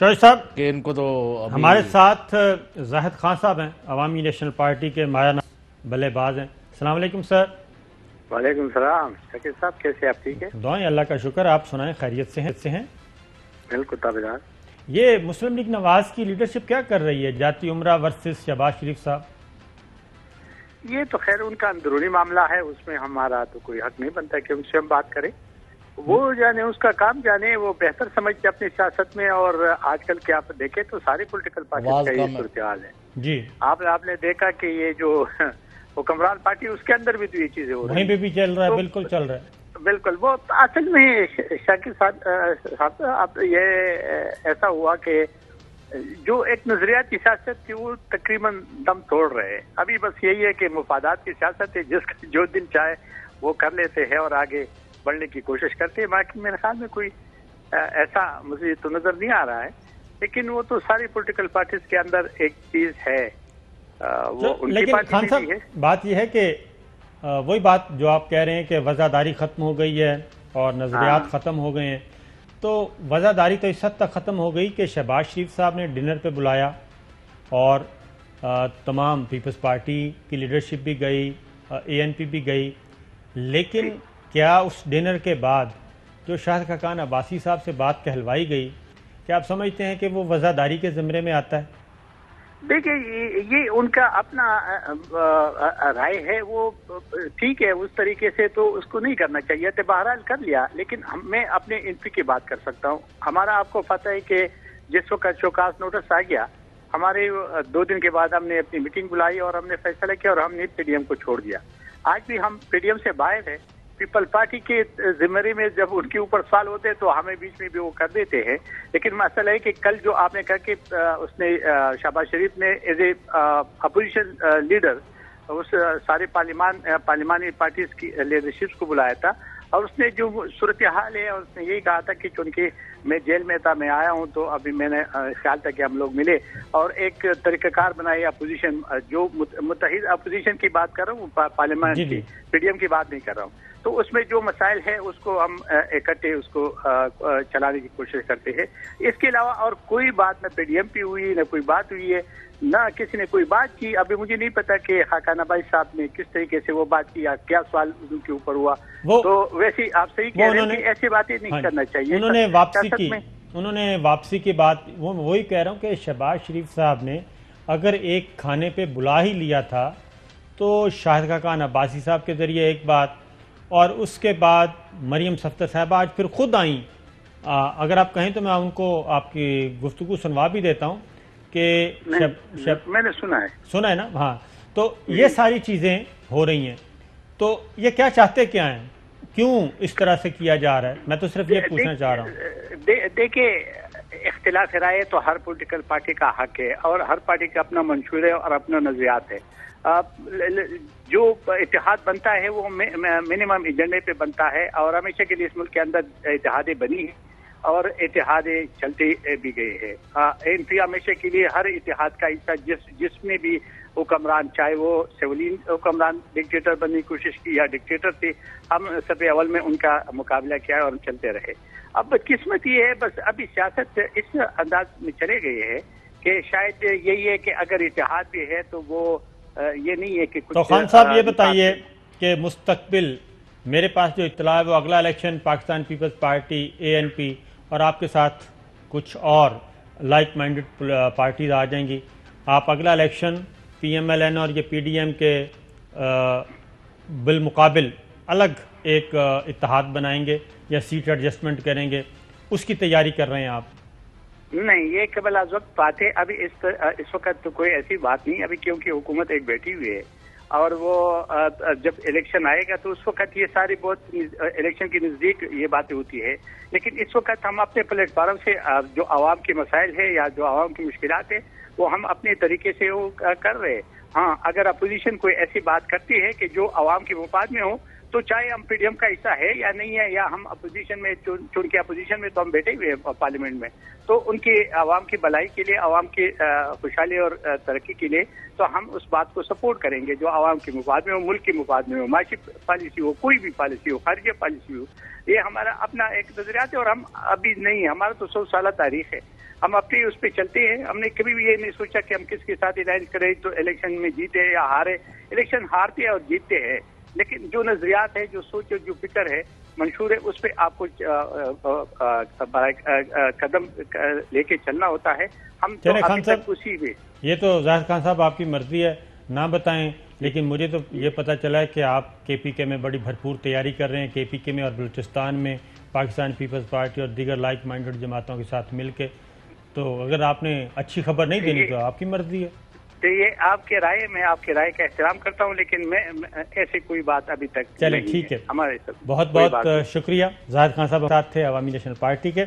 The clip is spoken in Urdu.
چوہدری صاحب کہ ان کو تو ہمارے ساتھ زاہد خان صاحب ہیں، عوامی نیشنل پارٹی کے ماہر بلے باز ہیں۔ السلام علیکم سر۔ وعلیکم السلام شکیل صاحب، کیسے آپ؟ ٹھیک ہے، دعائیں اللہ کا شکر، آپ سنائیں خیریت سے ہیں؟ بالکل تابعدار۔ یہ مسلم لیگ نواز کی لیڈرشپ کیا کر رہی ہے، جاتی عمرہ ورسز شہباز شریف صاحب؟ یہ تو خیر ان کا اندرونی معاملہ ہے، اس میں ہمارا تو کوئی حق نہیں بنتا کہ ان سے ہم بات کریں۔ وہ جانے اس کا کام جانے، وہ بہتر سمجھتے اپنی سیاست میں۔ اور آج کل کے آپ دیکھیں تو ساری پولیٹیکل پارٹیز کا یہ صورتحال ہے جی۔ آپ نے دیکھا کہ یہ جو حکمران پارٹی اس کے اندر بھی تو یہ چیزیں ہو رہی ہیں، وہیں پہ بھی چل رہا ہے، بالکل چل رہا ہے، بالکل۔ وہ اصل میں شاکر صاحب اب یہ ایسا ہوا کہ جو ایک نظریاتی سیاست تھی وہ تقریباً دم توڑ رہے ہیں۔ ابھی بس یہی ہے کہ مفادات کی سیاست ہے، جس کا جو دل چاہے وہ کر لیتے ہیں اور آگے بڑھنے کی کوشش کرتے ہیں۔ باقی میرے خیال میں کوئی ایسا مجھے تو نظر نہیں آ رہا ہے، لیکن وہ تو ساری پولیٹیکل پارٹیز کے اندر ایک چیز ہے، وہ ان کی پارٹی خان صاحب بھی ہے۔ بات یہ ہے کہ وہی بات جو آپ کہہ رہے ہیں کہ وزاداری ختم ہو گئی ہے اور نظریات ختم ہو گئے ہیں، تو وزاداری تو اس حد تک ختم ہو گئی کہ شہباز شریف صاحب نے ڈنر پہ بلایا اور تمام پیپلز پارٹی کی لیڈرشپ بھی گئی، ANP بھی گئی، لیکن کیا اس ڈنر کے بعد جو شاہد خاقان عباسی صاحب سے بات کہلوائی گئی، کیا آپ سمجھتے ہیں کہ وہ وزاداری کے زمرے میں آتا ہے؟ دیکھیں یہ ان کا اپنا رائے ہے، وہ ٹھیک ہے، اس طریقے سے تو اس کو نہیں کرنا چاہیے تھا، بہرحال کر لیا۔ لیکن میں اپنے NP کی بات کر سکتا ہوں۔ ہمارا آپ کو پتہ ہے کہ جس وقت شوکاز نوٹس آ گیا، ہمارے 2 دن کے بعد ہم نے اپنی میٹنگ بلائی اور ہم نے فیصلہ کیا اور ہم نے PDM کو چھوڑ دیا۔ آج بھی ہم PDM سے باہر ہیں۔ پیپل پارٹی کے ذمے میں جب ان کے اوپر سوال ہوتے ہیں تو ہمیں بیچ میں بھی وہ کر دیتے ہیں، لیکن مسئلہ ہے کہ کل جو آپ نے کہا کہ اس نے شہباز شریف نے ایز اے اپوزیشن لیڈر اس سارے پارلیمانی پارٹیز کی لیڈرشپ کو بلایا تھا، اور اس نے جو صورتحال ہے اس نے یہی کہا تھا کہ چونکہ میں جیل میں تھا، میں آیا ہوں، تو ابھی میں نے خیال تھا کہ ہم لوگ ملے اور ایک طریقہ کار بنائی اپوزیشن، جو متحد اپوزیشن کی بات کر رہا ہوں، پارلیمان کی، PDM کی بات نہیں کر رہا ہوں۔ تو اس میں جو مسائل ہیں اس کو ہم اکٹھے اس کو چلانے کی کوشش کرتے ہیں۔ اس کے علاوہ اور کوئی بات نہ PDM پہ ہوئی، نہ کوئی بات ہوئی ہے، نہ کسی نے کوئی بات کی۔ ابھی مجھے نہیں پتا کہ خاقان عباسی صاحب نے کس طریقے سے وہ بات کی یا کیا سوال ان کے اوپر ہوا، تو ویسے آپ صحیح کہہ رہے ہیں کہ ایسی باتیں نہیں کرنا چاہیے۔ انہوں نے واپسی کی بات، وہی کہہ رہا ہوں کہ شہباز شریف صاحب نے اگر ایک کھانے پہ بلا ہی لیا تھا تو شاہد خاقان عباسی صاحب کے ذریعے ایک بات، اور اس کے بعد مریم صفدر صاحبہ آج پھر خود آئیں۔ اگر آپ کہیں تو میں ان کو آپ کی گفتگو سنوا بھی دیتا ہوں کہ میں نے سنا ہے نا، ہاں۔ تو یہ ساری چیزیں ہو رہی ہیں، تو یہ کیا چاہتے کیا ہیں، کیوں اس طرح سے کیا جا رہا ہے؟ میں تو صرف یہ پوچھنا چاہ رہا ہوں۔ دیکھیں، اختلاف رائے تو ہر پولیٹیکل پارٹی کا حق ہے اور ہر پارٹی کا اپنا منشور ہے اور اپنا نظریات ہے۔ جو اتحاد بنتا ہے وہ منیمم ایجنڈے پہ بنتا ہے، اور ہمیشہ کے لیے اس ملک کے اندر اتحادیں بنی ہیں اور اتحادیں چلتے بھی گئے ہیں۔ NP ہمیشہ کے لیے ہر اتحاد کا حصہ، جس میں بھی حکمران، چاہے وہ سولین حکمران ڈکٹیٹر بننے کی کوشش کی یا ڈکٹیٹر تھے، ہم سب اول میں ان کا مقابلہ کیا اور ہم چلتے رہے۔ اب قسمت یہ ہے، بس ابھی سیاست اس انداز میں چلے گئے ہے کہ شاید یہی ہے کہ اگر اتحاد بھی ہے تو وہ یہ نہیں ہے کہ کچھ۔ تو خان صاحب یہ بتائیے کہ مستقبل، میرے پاس جو اطلاع ہے وہ اگلا الیکشن پاکستان پیپلز پارٹی ANP اور آپ کے ساتھ کچھ اور لائک مائنڈڈ پارٹیز آ جائیں گی، آپ اگلا الیکشن PMLN اور یہ PDM کے بالمقابل الگ ایک اتحاد بنائیں گے یا سیٹ ایڈجسٹمنٹ کریں گے، اس کی تیاری کر رہے ہیں آپ؟ نہیں، یہ قبل از وقت بات ہے، ابھی اس وقت تو کوئی ایسی بات نہیں، ابھی کیونکہ حکومت ایک بیٹھی ہوئی ہے اور وہ جب الیکشن آئے گا تو اس وقت یہ ساری بہت الیکشن کی نزدیک یہ باتیں ہوتی ہے، لیکن اس وقت ہم اپنے پلیٹ فارم سے جو عوام کے مسائل ہے یا جو عوام کی مشکلات ہے وہ ہم اپنے طریقے سے وہ کر رہے ہیں۔ ہاں، اگر اپوزیشن کوئی ایسی بات کرتی ہے کہ جو عوام کے مفاد میں ہو، تو چاہے ہم PDM کا حصہ ہے یا نہیں ہے، یا ہم اپوزیشن میں، چونکہ اپوزیشن میں تو ہم بیٹھے ہوئے ہیں پارلیمنٹ میں، تو ان کی عوام کی بھلائی کے لیے، عوام کی خوشحالی اور ترقی کے لیے تو ہم اس بات کو سپورٹ کریں گے جو عوام کے مفاد میں ہو، ملک کے مفاد میں ہو، معاشی پالیسی ہو، کوئی بھی پالیسی ہو، خارجہ پالیسی ہو۔ یہ ہمارا اپنا ایک نظریات ہے اور ہم ابھی نہیں، ہمارا تو 100 سالہ تاریخ ہے، ہم اپنی اس پہ چلتے ہیں. ہم نے کبھی بھی یہ نہیں سوچا کہ ہم کس کے ساتھ الائنس کریں تو الیکشن میں جیتے یا ہارے. الیکشن ہارتے اور جیتتے ہیں، لیکن جو نظریات ہے، جو سوچ ہے، جو فکر ہے، منشور ہے، اس پہ آپ کو قدم لے کے چلنا ہوتا ہے. ہم تو ابھی تک اسی میں. یہ تو ظاہر خان صاحب آپ کی مرضی ہے، نہ بتائیں، لیکن مجھے تو یہ پتہ چلا ہے کہ آپ کے پی کے میں بڑی بھرپور تیاری کر رہے ہیں، کے پی کے میں اور بلوچستان میں پاکستان پیپلز پارٹی اور دیگر لائک مائنڈڈ جماعتوں کے ساتھ مل کے. تو اگر آپ نے اچھی خبر نہیں دینی تو آپ کی مرضی ہے. تو یہ آپ کے رائے، میں آپ کے رائے کا احترام کرتا ہوں، لیکن میں ایسی کوئی بات ابھی تک چلیں ٹھیک ہے. ہمارے بہت بہت شکریہ. ظاہر خان صاحب ساتھ تھے عوامی نیشنل پارٹی کے.